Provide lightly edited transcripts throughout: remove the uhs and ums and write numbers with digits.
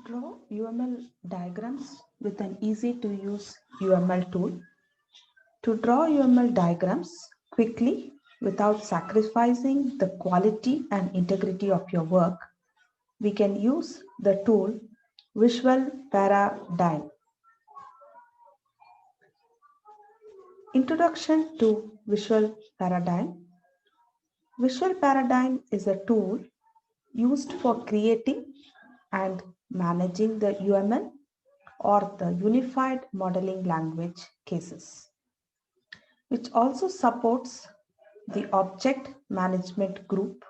Draw UML diagrams with an easy to use UML tool. To draw UML diagrams quickly without sacrificing the quality and integrity of your work, we can use the tool Visual Paradigm. Introduction to Visual Paradigm. Visual Paradigm is a tool used for creating and managing the UML or the Unified Modeling Language cases, which also supports the object management group,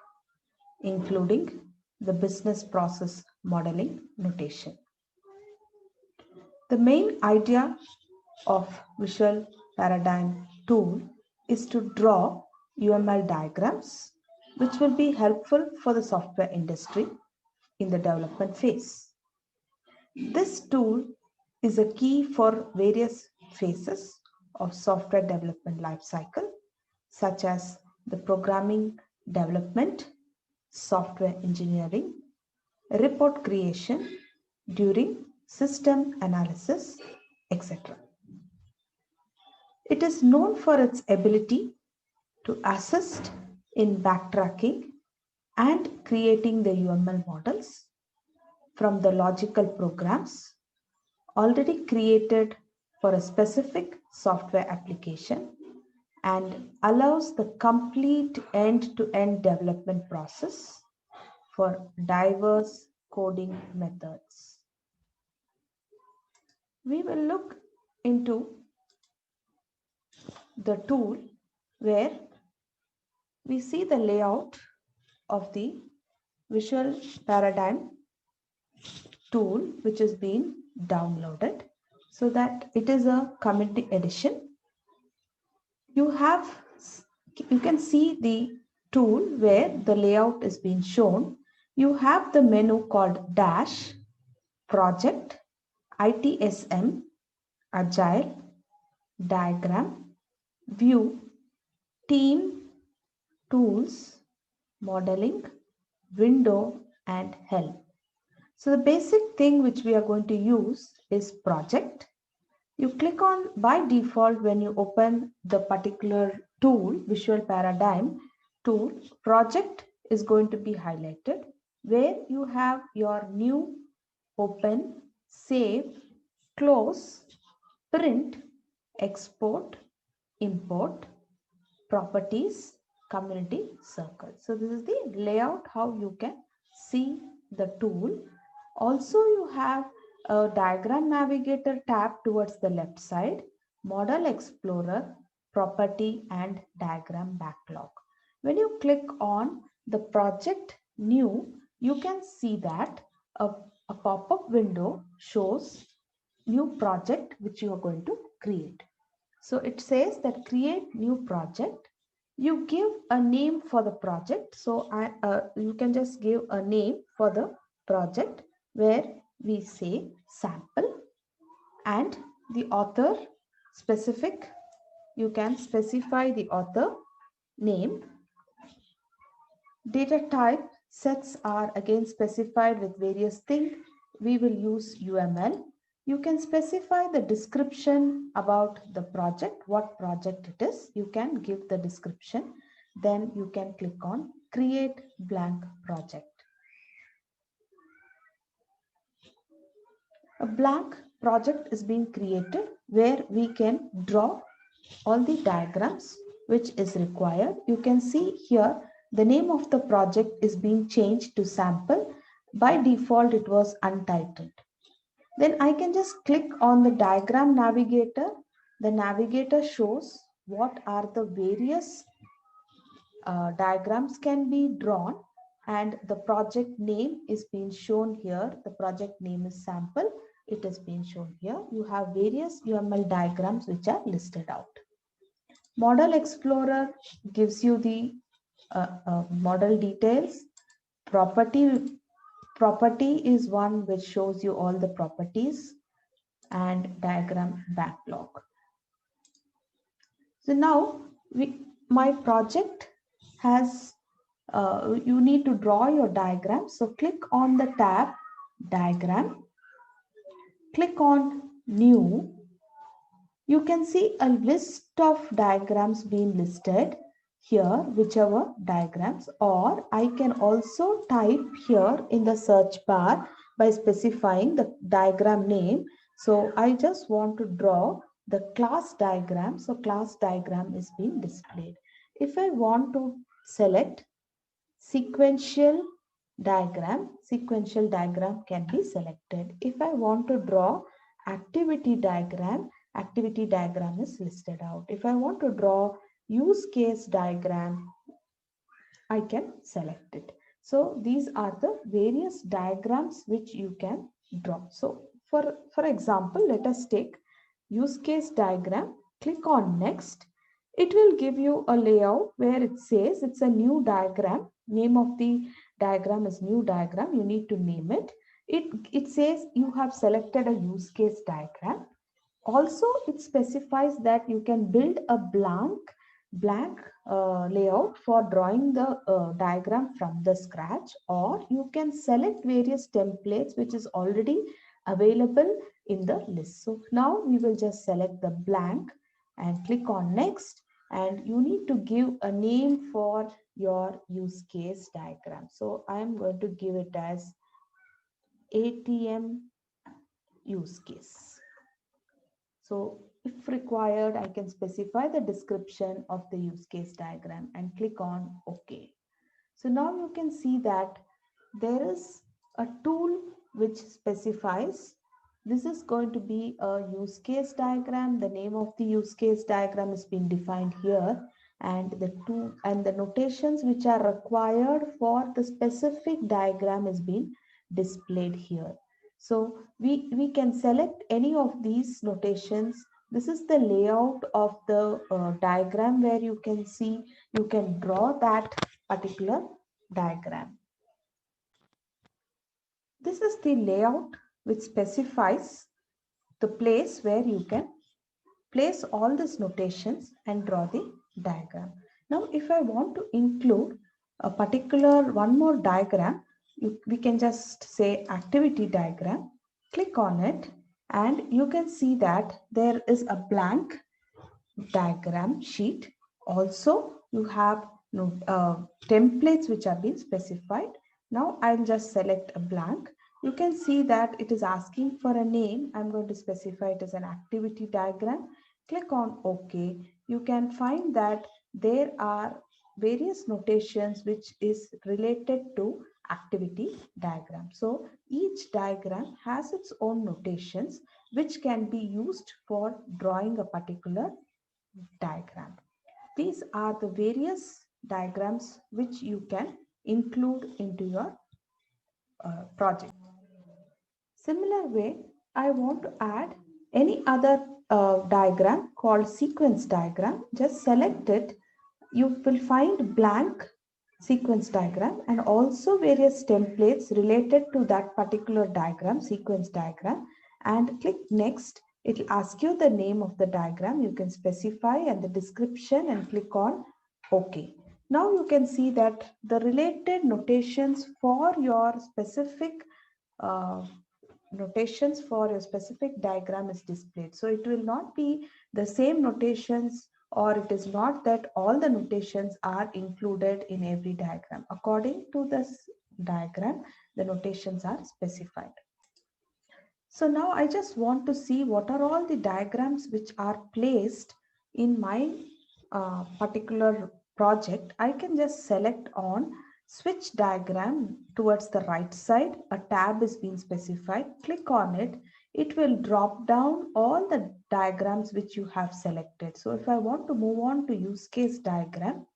including the business process modeling notation. The main idea of Visual Paradigm tool is to draw UML diagrams, which will be helpful for the software industry in the development phase. This tool is a key for various phases of software development lifecycle, such as the programming development, software engineering, report creation during system analysis, etc. It is known for its ability to assist in backtracking and creating the UML models from the logical programs already created for a specific software application and allows the complete end-to-end development process for diverse coding methods. We will look into the tool where we see the layout of the Visual Paradigm tool which is being downloaded, so that it is a community edition. You can see the tool where the layout is being shown. You have the menu called Dash, Project, ITSM, Agile, Diagram, View, Team, Tools, Modeling, Window, and Help. So the basic thing which we are going to use is Project. You click on, by default, when you open the particular tool, Visual Paradigm tool, Project is going to be highlighted, where you have your new, open, save, close, print, export, import, properties, community circle. So this is the layout how you can see the tool. Also, you have a diagram navigator tab towards the left side, model explorer, property and diagram backlog. When you click on the project new, you can see that a pop-up window shows new project which you are going to create. So it says that create new project. You give a name for the project. So you can just give a name for the project where we say sample, and the author specific. You can specify the author name. Data type sets are again specified with various things. We will use UML. You can specify the description about the project, what project it is. You can give the description. Then you can click on create blank project. A blank project is being created where we can draw all the diagrams which is required. You can see here the name of the project is being changed to sample. By default, it was untitled. Then I can just click on the diagram navigator. The navigator shows what are the various diagrams can be drawn, and the project name is being shown here. The project name is sample. It is being shown here. You have various UML diagrams which are listed out. Model Explorer gives you the model details. Property is one which shows you all the properties, and diagram backlog. So now my project has, you need to draw your diagram. So click on the tab diagram. Click on new. You can see a list of diagrams being listed here, whichever diagrams, or I can also type here in the search bar by specifying the diagram name. So I just want to draw the class diagram. So class diagram is being displayed. If I want to select sequential diagram can be selected. If I want to draw activity diagram is listed out. If I want to draw use case diagram, I can select it. So these are the various diagrams which you can draw. So for example, let us take use case diagram. Click on next. It will give you a layout where it says it's a new diagram. Name of the diagram is new diagram. You need to name it. It says you have selected a use case diagram. Also, it specifies that you can build a blank layout for drawing the diagram from the scratch, or you can select various templates which is already available in the list. So now we will just select the blank and click on next, and you need to give a name for your use case diagram. So I am going to give it as ATM use case. So if required, I can specify the description of the use case diagram and click on OK. So now you can see that there is a tool which specifies this is going to be a use case diagram. The name of the use case diagram is being defined here, and the notations which are required for the specific diagram is being displayed here. So we can select any of these notations. This is the layout of the diagram where you can see, you can draw that particular diagram. This is the layout which specifies the place where you can place all these notations and draw the diagram. Now, if I want to include a particular one more diagram, we can just say activity diagram, click on it, and you can see that there is a blank diagram sheet. Also, you have templates which are being specified. Now I'll just select a blank. You can see that it is asking for a name. I'm going to specify it as an activity diagram. Click on OK. You can find that there are various notations which is related to activity diagram. So each diagram has its own notations which can be used for drawing a particular diagram. These are the various diagrams which you can include into your project. Similar way, I want to add any other diagram called sequence diagram. Just select it. You will find blank sequence diagram and also various templates related to that particular diagram, sequence diagram, and click next. It will ask you the name of the diagram. You can specify and the description and click on OK. Now you can see that the related notations for your specific uh, diagram is displayed. So it will not be the same notations, or it is not that all the notations are included in every diagram. According to this diagram, the notations are specified. So now I just want to see what are all the diagrams which are placed in my particular project. I can just select on switch diagram towards the right side. A tab is being specified. Click on it. It will drop down all the diagrams which you have selected. So if I want to move on to use case diagram,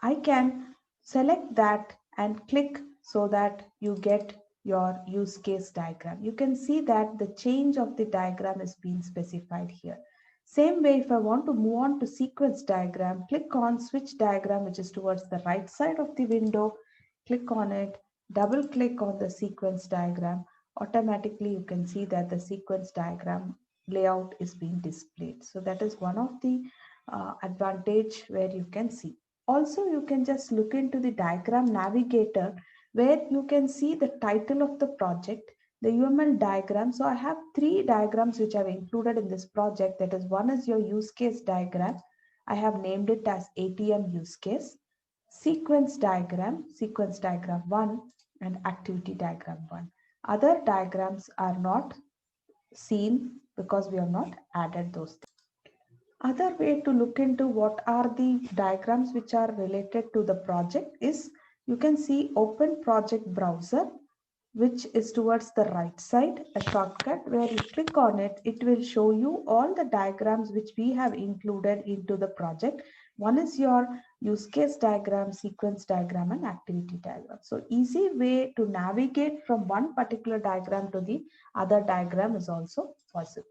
I can select that and click so that you get your use case diagram. You can see that the change of the diagram is being specified here. Same way, if I want to move on to sequence diagram, click on switch diagram, which is towards the right side of the window. Click on it, double click on the sequence diagram. Automatically, you can see that the sequence diagram layout is being displayed. So that is one of the advantage where you can see. Also, you can just look into the diagram navigator where you can see the title of the project, the UML diagram. So I have three diagrams which I've included in this project. That is, one is your use case diagram. I have named it as ATM use case, sequence diagram 1, and activity diagram 1. Other diagrams are not seen because we have not added those things. Other way to look into what are the diagrams which are related to the project is, you can see open project browser, which is towards the right side, a shortcut where you click on it, it will show you all the diagrams which we have included into the project. One is your use case diagram, sequence diagram, and activity diagram. So easy way to navigate from one particular diagram to the other diagram is also possible.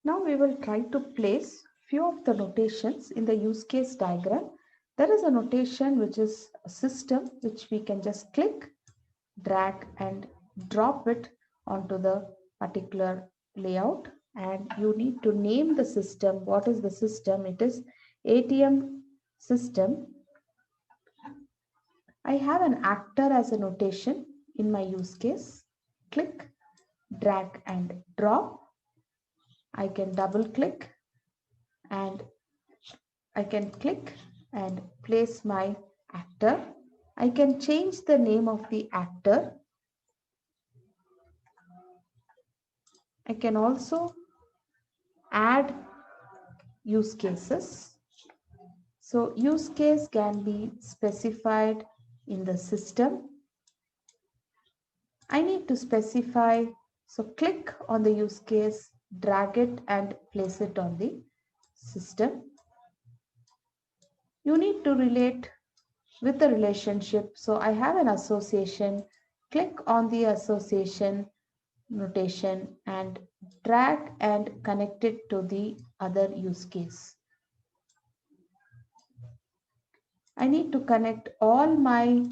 Now we will try to place few of the notations in the use case diagram. There is a notation which is a system, which we can just click, drag and drop it onto the particular layout, and you need to name the system. What is the system? It is ATM system. I have an actor as a notation in my use case. Click, drag and drop. I can double click and I can click and place my actor. I can change the name of the actor. I can also add use cases. So use case can be specified in the system. I need to specify, so click on the use case, drag it and place it on the system. You need to relate with the relationship. So I have an association, click on the association notation and drag and connect it to the other use case. I need to connect all my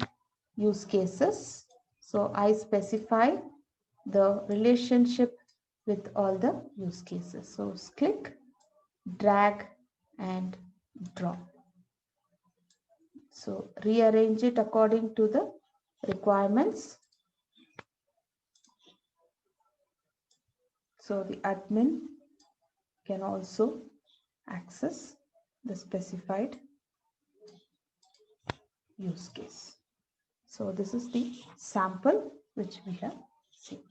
use cases. So I specify the relationship with all the use cases. So click, drag and drop. So rearrange it according to the requirements. So the admin can also access the specified use case. So this is the sample which we have seen.